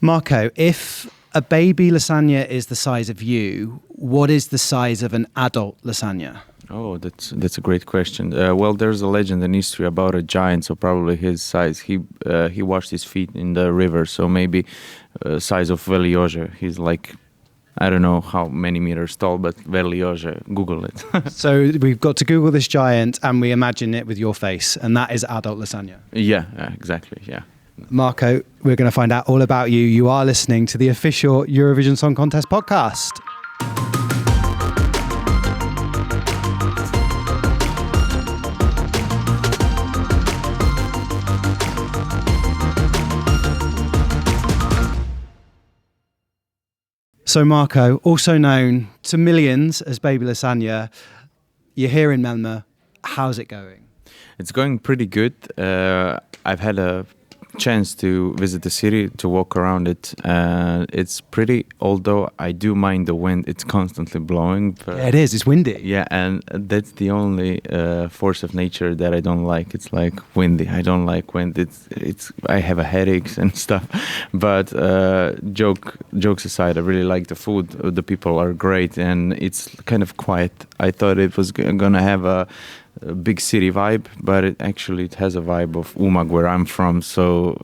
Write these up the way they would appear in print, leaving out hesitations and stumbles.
Marko, if a baby lasagna is the size of you, what is the size of an adult lasagna? Oh, that's a great question. Well, there's a legend in history about a giant, so probably his size. He washed his feet in the river, so maybe size of Velioje. He's like, I don't know how many meters tall, but Velioje, Google it. So we've got to Google this giant and we imagine it with your face, and that is adult lasagna. Yeah, exactly, yeah. Marko, we're going to find out all about you. You are listening to the official Eurovision Song Contest podcast. So Marko, also known to millions as Baby Lasagna, you're here in Malmö. How's it going? It's going pretty good. I've had a chance to visit the city, to walk around it. It's pretty, although I do mind the wind, it's constantly blowing. But Yeah, it is. It's windy. yeah, and that's the only force of nature that I don't like. It's like windy. I don't like wind. I have a headaches and stuff. But jokes aside, I really like the food. The people are great, and it's kind of quiet. I thought it was gonna have a big city vibe, but it has a vibe of Umag, where I'm from, so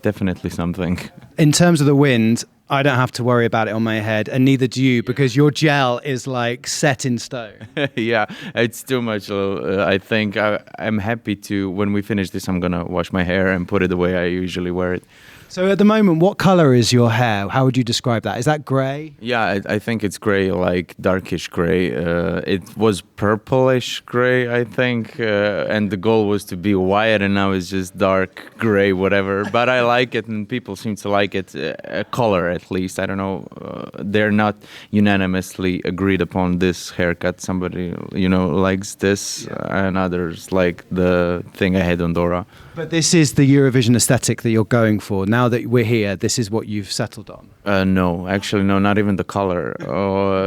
definitely something. In terms of the wind, I don't have to worry about it on my head, and neither do you, because your gel is like set in stone. Yeah, it's too much. I think I'm happy to, when we finish this, I'm gonna wash my hair and put it the way I usually wear it. So at the moment, what color is your hair? How would you describe that? Is that grey? Yeah, I think it's gray, like darkish gray. It was purplish gray, I think, and the goal was to be white, and now it's just dark gray, whatever. But I like it, and people seem to like it. Color, at least. I don't know. They're not unanimously agreed upon this haircut. Somebody, likes this, and others like the thing I had on Dora. But this is the Eurovision aesthetic that you're going for. Now that we're here, this is what you've settled on. No, actually, no, not even the color.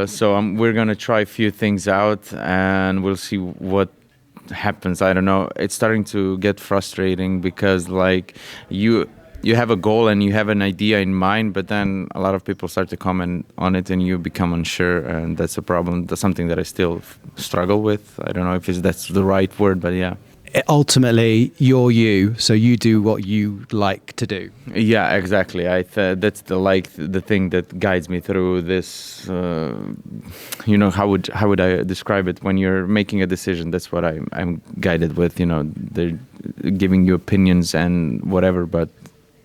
So we're gonna try a few things out, and we'll see what happens. I don't know. It's starting to get frustrating because, like, you have a goal and you have an idea in mind, but then a lot of people start to comment on it, and you become unsure, and that's a problem. That's something that I still struggle with. I don't know if that's the right word, but yeah. Ultimately, you're you, so you do what you like to do. Yeah, exactly. That's the thing that guides me through this. How would I describe it? When you're making a decision, that's what I'm guided with. They're giving you opinions and whatever, but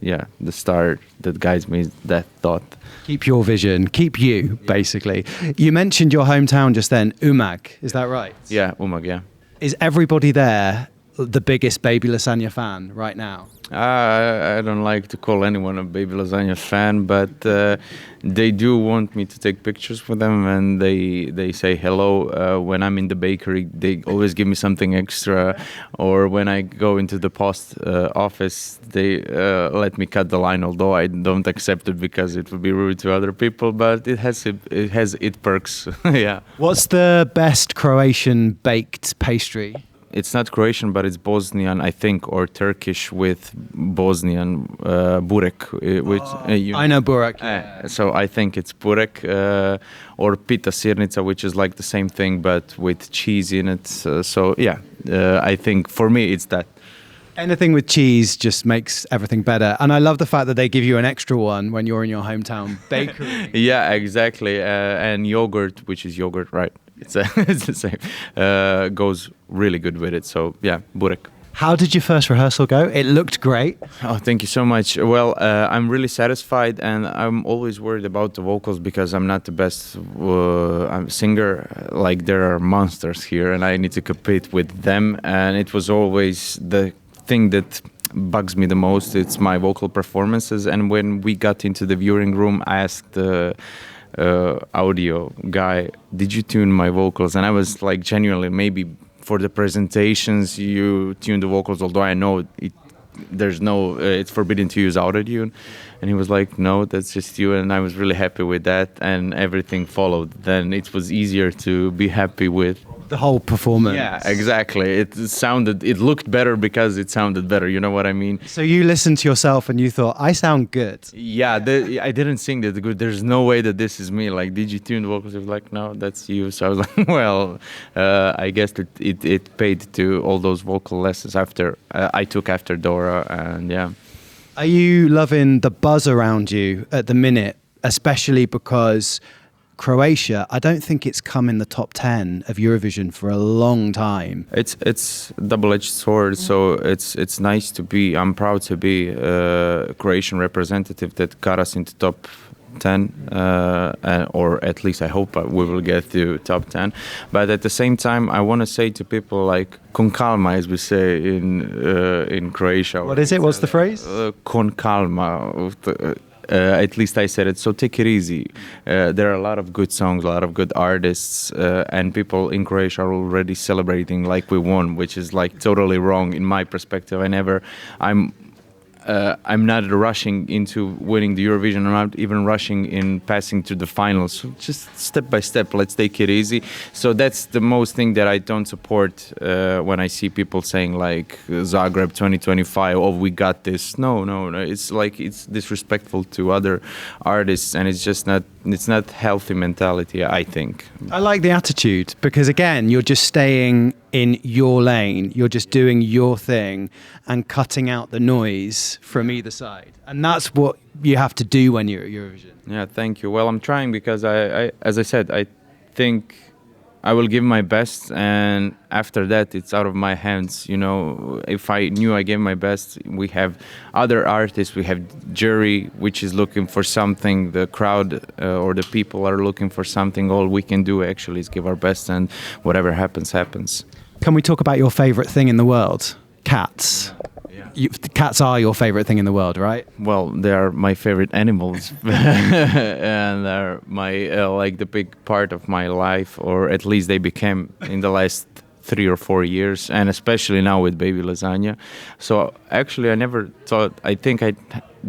yeah, the star that guides me is that thought. Keep your vision, keep you, basically. You mentioned your hometown just then, Umag, is that right? Yeah, Umag, yeah. Is everybody there the biggest Baby Lasagna fan right now? I don't like to call anyone a Baby Lasagna fan, but they do want me to take pictures with them, and they say hello. When I'm in the bakery, they always give me something extra, or when I go into the post office, they let me cut the line, although I don't accept it because it would be rude to other people, but it has its perks. Yeah. What's the best Croatian baked pastry? It's not Croatian, but it's Bosnian, I think, or Turkish with Bosnian burek. I know burek. Yeah. So I think it's burek or pita sirnica, which is like the same thing but with cheese in it. I think for me it's that. Anything with cheese just makes everything better. And I love the fact that they give you an extra one when you're in your hometown bakery. Yeah, exactly. And yogurt, which is yogurt, right? It's the same. Goes really good with it. So yeah, burek. How did your first rehearsal go? It looked great. Oh, thank you so much. Well, I'm really satisfied, and I'm always worried about the vocals because I'm not the best singer. Like, there are monsters here, and I need to compete with them. And it was always the thing that bugs me the most. It's my vocal performances. And when we got into the viewing room, I asked the audio guy, did you tune my vocals? And I was like, genuinely, maybe for the presentations you tune the vocals, although I know it's forbidden to use auto-tune. And he was like, no, that's just you. And I was really happy with that, and everything followed. Then it was easier to be happy with. The whole performance. Yeah, exactly. It looked better because it sounded better. You know what I mean? So you listened to yourself and you thought, I sound good. Yeah, I didn't sing that good. There's no way that this is me. Like, did you tune vocals? It was like, no, that's you. So I was like, well, I guess it paid to all those vocal lessons I took after Dora, and yeah. Are you loving the buzz around you at the minute, especially because Croatia, I don't think it's come in the top 10 of Eurovision for a long time. It's a double-edged sword, so it's nice to be. I'm proud to be a Croatian representative that got us into top 10, or at least I hope we will get to top 10. But at the same time, I want to say to people like "con calma," as we say in Croatia. What is it? What's the phrase? Con calma. At least I said it. So take it easy. There are a lot of good songs, a lot of good artists, and people in Croatia are already celebrating like we won, which is like totally wrong in my perspective. I'm not rushing into winning the Eurovision. I'm not even rushing in passing to the finals. So just step by step, let's take it easy. So that's the most thing that I don't support when I see people saying like Zagreb 2025, oh, we got this. No. It's like, it's disrespectful to other artists, and it's not healthy mentality, I think. I like the attitude because, again, you're just staying in your lane. You're just doing your thing and cutting out the noise from either side. And that's what you have to do when you're at Eurovision. Yeah, thank you. Well, I'm trying because I as I said, I think I will give my best, and after that it's out of my hands. You know, if I knew I gave my best, we have other artists, we have jury which is looking for something, the crowd or the people are looking for something. All we can do actually is give our best, and whatever happens. Can we talk about your favorite thing in the world? Cats. Cats are your favorite thing in the world, right? Well, they are my favorite animals, and they're my like the big part of my life, or at least they became in the last 3 or 4 years, and especially now with baby Lasagna. So actually, I think I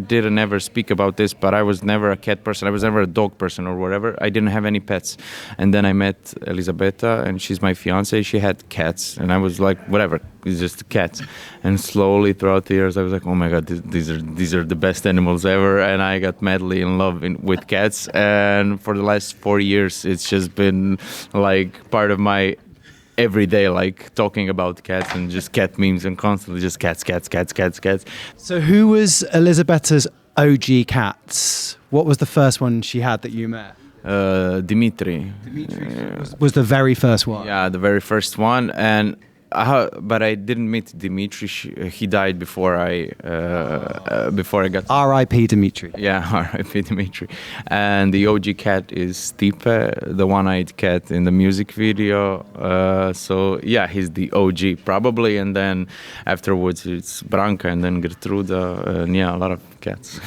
didn't ever speak about this, but I was never a cat person. I was never a dog person or whatever. I didn't have any pets. And then I met Elisabetta, and she's my fiance. She had cats, and I was like, whatever, it's just cats. And slowly throughout the years, I was like, oh my God, these are the best animals ever. And I got madly in love with cats. And for the last 4 years, it's just been like part of my every day, like talking about cats and just cat memes and constantly just cats. So who was Elisabetta's OG cats? What was the first one she had that you met? Dimitri. Was the very first one? Yeah, the very first one. And but I didn't meet Dimitri. He died before I got. R.I.P. Dimitri. Yeah, R.I.P. Dimitri. And the OG cat is Stipe, the one-eyed cat in the music video. So yeah, he's the OG probably. And then afterwards it's Branka, and then Gertruda. And yeah, a lot of cats.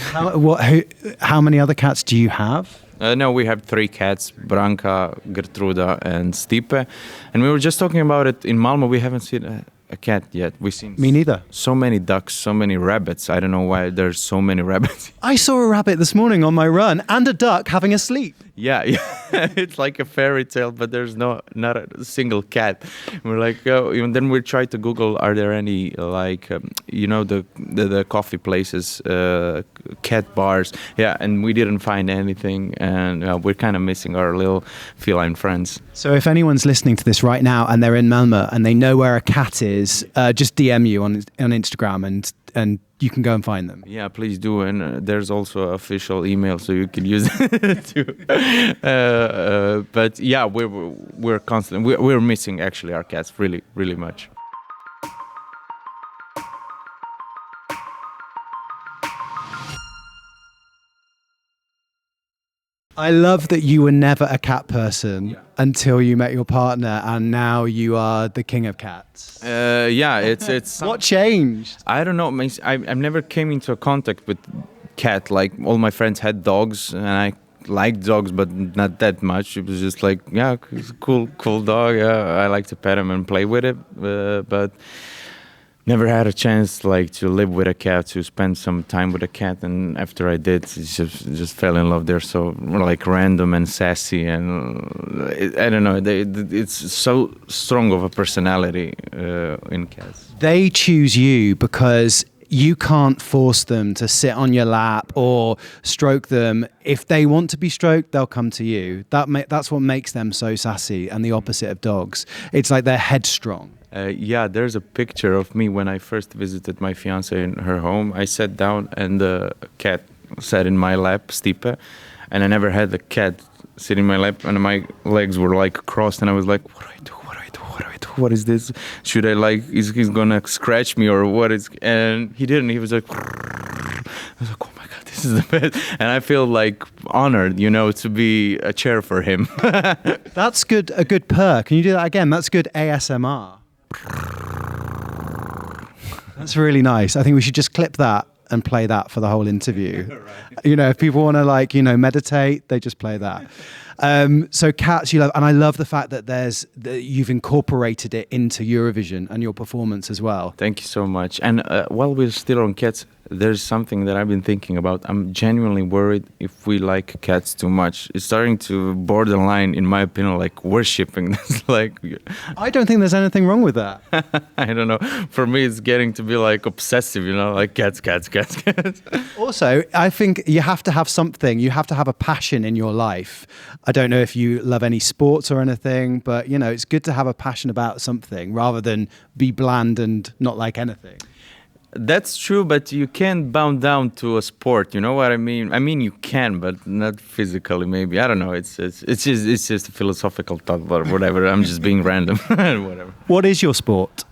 How many other cats do you have? No, we have 3 cats, Branka, Gertruda, and Stipe. And we were just talking about it in Malmö. We haven't seen a cat yet. We've seen Me neither. So many ducks, so many rabbits. I don't know why there's so many rabbits. I saw a rabbit this morning on my run and a duck having a sleep. Yeah. It's like a fairy tale, but there's not a single cat. And we're like, oh, and then we tried to Google, are there any like, the coffee places, cat bars? Yeah, and we didn't find anything, and we're kind of missing our little feline friends. So if anyone's listening to this right now and they're in Malmö and they know where a cat is, just DM you on Instagram and you can go and find them. Yeah, please do. And there's also official email, so you can use it too. But yeah, we're constantly we're missing actually our cats really, really much. I love that you were never a cat person until you met your partner, and now you are the king of cats. Yeah, it's. What changed? I don't know. I've never came into contact with cat. Like all my friends had dogs, and I liked dogs, but not that much. It was just like, yeah, it's a cool dog. Yeah, I like to pet him and play with it. But never had a chance like to live with a cat, to spend some time with a cat, and after I did, just fell in love. They're so like random and sassy, and I don't know. It's so strong of a personality in cats. They choose you because you can't force them to sit on your lap or stroke them. If they want to be stroked, they'll come to you. That's what makes them so sassy, and the opposite of dogs. It's like they're headstrong. Yeah, there's a picture of me when I first visited my fiancée in her home. I sat down and the cat sat in my lap, Stipe, and I never had the cat sit in my lap, and my legs were like crossed, and I was like, what do I do? What do I do? What do I do? What is this? Should I like, is he gonna scratch me or what is, and he didn't. He was like, I was like, oh my God, this is the best. And I feel like honored, you know, to be a chair for him. That's good, a good purr. Can you do that again? That's good ASMR. That's really nice. I think we should just clip that and play that for the whole interview. Right. You know, if people want to like, you know, meditate, they just play that. So cats you love, and I love the fact that you've incorporated it into Eurovision and your performance as well. Thank you so much. And while we're still on cats, there's something that I've been thinking about. I'm genuinely worried if we like cats too much. It's starting to borderline, in my opinion, like worshipping this. Like, I don't think there's anything wrong with that. I don't know. For me, it's getting to be like obsessive, you know, like cats. Also, I think you have to have something. You have to have a passion in your life. I don't know if you love any sports or anything, but, you know, it's good to have a passion about something rather than be bland and not like anything. That's true, but you can't bound down to a sport. You know what I mean? I mean, you can, but not physically. Maybe, I don't know. It's just a philosophical thought, but whatever. I'm just being random. Whatever. What is your sport?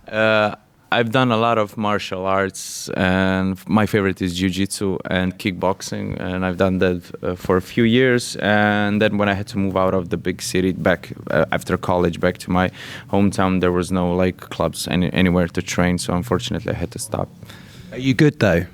I've done a lot of martial arts, and my favorite is jiu-jitsu and kickboxing, and I've done that for a few years. And then when I had to move out of the big city back after college, back to my hometown, there was no like clubs anywhere to train, so unfortunately I had to stop. Are you good though?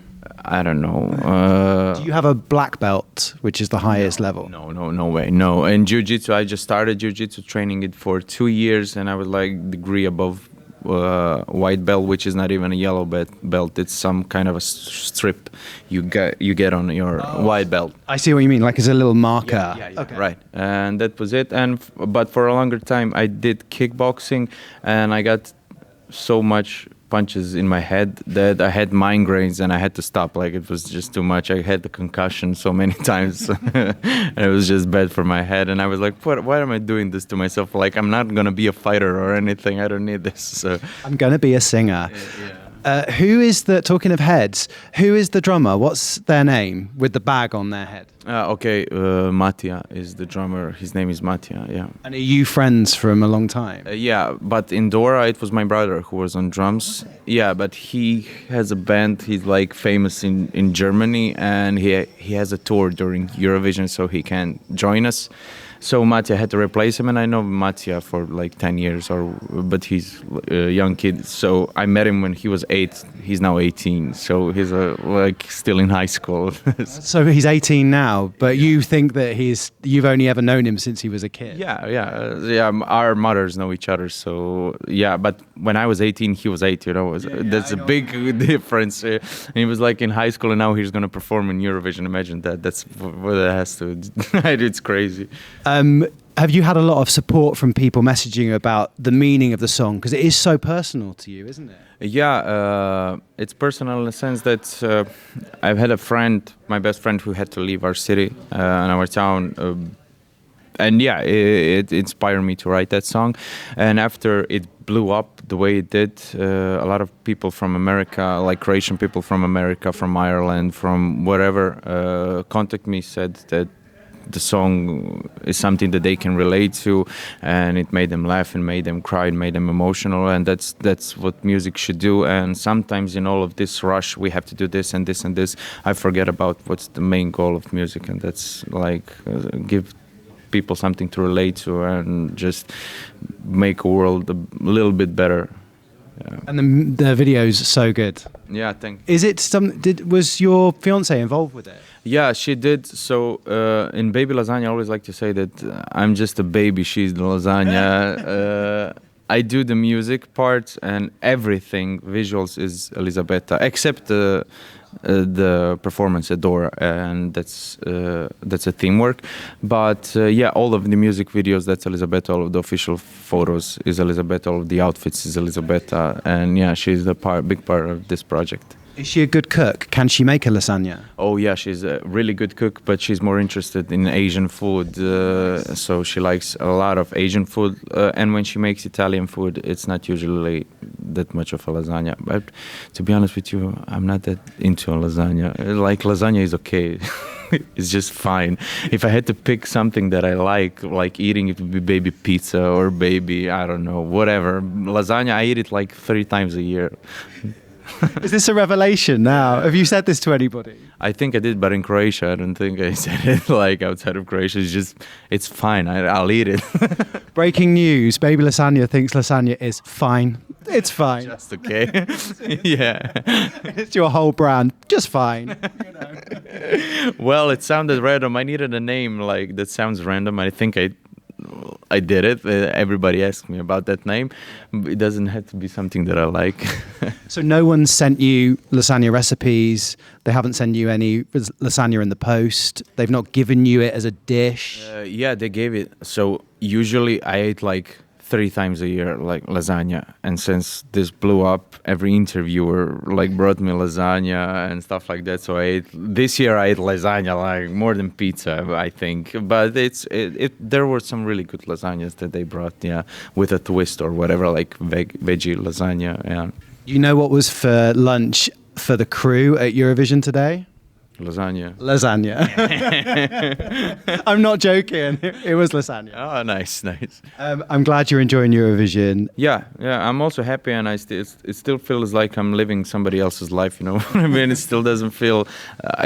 I don't know. Do you have a black belt, which is the highest level? No way. No. In jiu-jitsu, I just started jiu-jitsu training it for 2 years, and I was like degree above white belt, which is not even a yellow belt. It's some kind of a strip you get on your white belt. I see what you mean. Like it's a little marker. Yeah. Okay. Right. And that was it. But for a longer time, I did kickboxing, and I got so much punches in my head that I had migraines and I had to stop. Like it was just too much. I had the concussion so many times and it was just bad for my head, and I was like, why am I doing this to myself? Like, I'm not gonna be a fighter or anything. I don't need this. So I'm gonna be a singer. Yeah. Who is talking of heads, who is the drummer? What's their name with the bag on their head? Matija is the drummer. His name is Matija, yeah. And are you friends from a long time? Yeah, but in Dora, it was my brother who was on drums. Yeah, but he has a band. He's like famous in Germany, and he has a tour during Eurovision, so he can join us. So Matija had to replace him, and I know Matija for like 10 years, but he's a young kid. So I met him when he was 8. He's now 18, so he's like still in high school. So he's 18 now, but you think that you've only ever known him since he was a kid? Yeah. Our mothers know each other, so yeah. But when I was 18, he was 8. You know, that's a big difference. And he was like in high school, and now he's gonna perform in Eurovision. Imagine that. That's what it has to. It's crazy. Have you had a lot of support from people messaging you about the meaning of the song? Because it is so personal to you, isn't it? Yeah, it's personal in the sense that I've had a friend, my best friend, who had to leave our city and our town. And yeah, it inspired me to write that song. And after it blew up the way it did, a lot of people from America, like Croatian people from America, from Ireland, from wherever, contacted me, said that the song is something that they can relate to, and it made them laugh and made them cry and made them emotional, and that's what music should do. And sometimes in all of this rush, we have to do this and this and this, I forget about what's the main goal of music, and that's like give people something to relate to and just make a world a little bit better. Yeah. And the video's so good. Yeah, thanks. Is it was your fiancée involved with it? Yeah, she did. So in Baby Lasagna, I always like to say that I'm just a baby. She's the lasagna. I do the music part and everything. Visuals is Elisabetta, except the performance at Dora, and that's a teamwork. But yeah, all of the music videos, that's Elisabetta. All of the official photos is Elisabetta. All of the outfits is Elisabetta, and yeah, she's the big part of this project. Is she a good cook? Can she make a lasagna? Oh yeah, she's a really good cook, but she's more interested in Asian food. So she likes a lot of Asian food, and when she makes Italian food, it's not usually that much of a lasagna. But to be honest with you, I'm not that into a lasagna. Like lasagna is okay. It's just fine. If I had to pick something that I like eating, it would be baby pizza or baby, I don't know, whatever. Lasagna, I eat it like 3 times a year. Is this a revelation now? Have you said this to anybody? I think I did, but in Croatia, I don't think I said it. Like outside of Croatia, it's fine. I'll eat it. Breaking news: Baby Lasagna thinks lasagna is fine. It's fine. Just okay. Yeah. It's your whole brand. Just fine. You know. Well, it sounded random. I needed a name like that sounds random. I think I did it. Everybody asked me about that name. It doesn't have to be something that I like. So no one sent you lasagna recipes. They haven't sent you any lasagna in the post. They've not given you it as a dish. Yeah, they gave it. So usually I ate like 3 times a year, like lasagna. And since this blew up, every interviewer like brought me lasagna and stuff like that. So this year I ate lasagna like more than pizza, I think. But there were some really good lasagnas that they brought, yeah, with a twist or whatever, like veggie lasagna. Yeah. You know what was for lunch for the crew at Eurovision today? Lasagna. I'm not joking. It was lasagna. Oh, nice. I'm glad you're enjoying Eurovision. Yeah. I'm also happy, and it still feels like I'm living somebody else's life. You know what I mean? It still doesn't feel.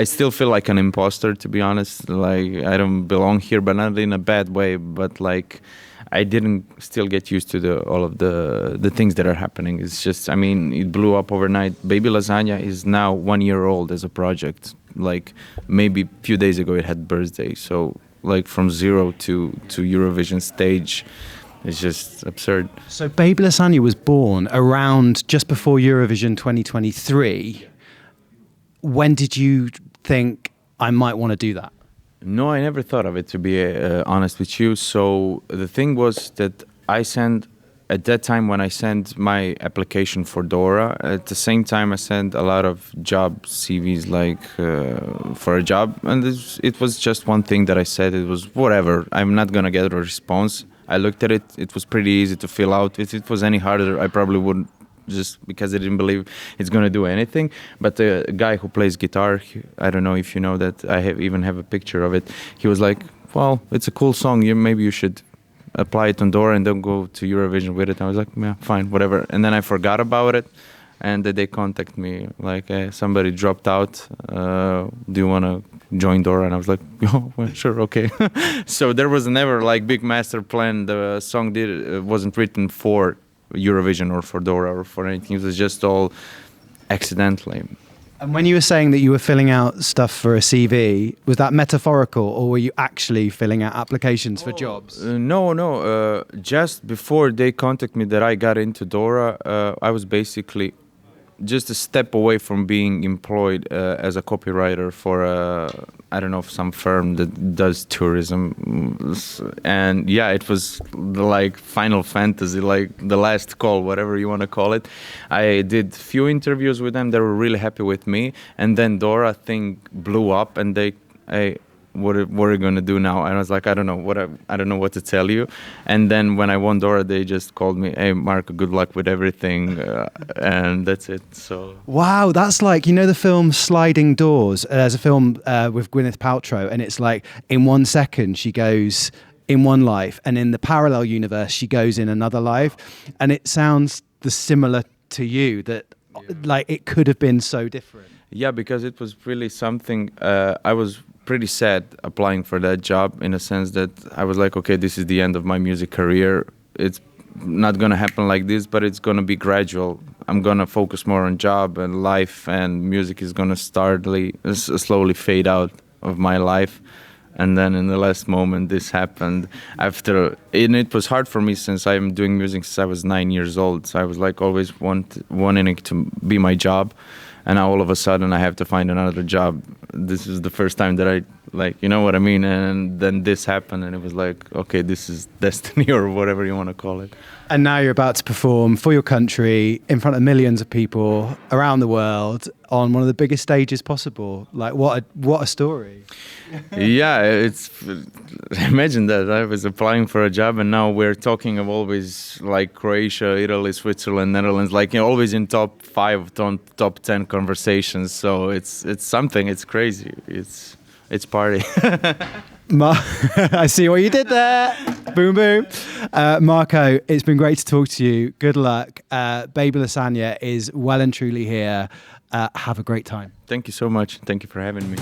I still feel like an imposter, to be honest. Like I don't belong here, but not in a bad way. But like I didn't still get used to all of the things that are happening. It's just, I mean, it blew up overnight. Baby Lasagna is now 1 year old as a project. Like maybe a few days ago it had birthday. So like from zero to Eurovision stage, it's just absurd. So Baby Lasagna was born around just before Eurovision 2023. When did you think I might want to do that? No, I never thought of it, to be honest with you. So the thing was that at that time when I sent my application for Dora, at the same time I sent a lot of job CVs like for a job. And it was just one thing that I said, it was whatever, I'm not going to get a response. I looked at it, it was pretty easy to fill out. If it was any harder, I probably wouldn't, just because I didn't believe it's going to do anything. But the guy who plays guitar, I don't know if you know that, I even have a picture of it. He was like, well, it's a cool song, maybe you should apply it on Dora and then go to Eurovision with it. I was like, yeah, fine, whatever. And then I forgot about it, and they contact me like, somebody dropped out. Do you want to join Dora? And I was like, oh, well, sure, okay. So there was never like big master plan. The song wasn't written for Eurovision or for Dora or for anything. It was just all accidentally. And when you were saying that you were filling out stuff for a CV, was that metaphorical, or were you actually filling out applications for jobs? No. Just before they contacted me that I got into Dora, I was basically just a step away from being employed as a copywriter for some firm that does tourism. And yeah, it was like Final Fantasy, like the last call, whatever you want to call it. I did few interviews with them. They were really happy with me. And then Dora thing blew up, and what are we going to do now? And I was like, I don't know what to tell you. And then when I won Dora, they just called me, hey, Marko, good luck with everything. And that's it. So wow, that's like, the film Sliding Doors. There's a film with Gwyneth Paltrow, and it's like in 1 second she goes in one life, and in the parallel universe she goes in another life. And it sounds similar to you, that like it could have been so different. Yeah, because it was really something. I was pretty sad applying for that job, in a sense that I was like, okay, this is the end of my music career. It's not going to happen like this, but it's going to be gradual. I'm going to focus more on job and life, and music is going to slowly fade out of my life. And then in the last moment, this happened. And it was hard for me since I'm doing music since I was 9 years old. So I was like always wanting it to be my job. And now all of a sudden I have to find another job. This is the first time that I, like, you know what I mean? And then this happened and it was like, okay, this is destiny or whatever you want to call it. And now you're about to perform for your country in front of millions of people around the world on one of the biggest stages possible. Like, what a story. Yeah, imagine that. I was applying for a job and now we're talking of always like Croatia, Italy, Switzerland, Netherlands, like, you know, always in top 5, top 10 conversations. So it's something, it's crazy. It's party. I see what you did there. Boom, boom. Marko, it's been great to talk to you. Good luck. Baby Lasagna is well and truly here. Have a great time. Thank you so much. Thank you for having me.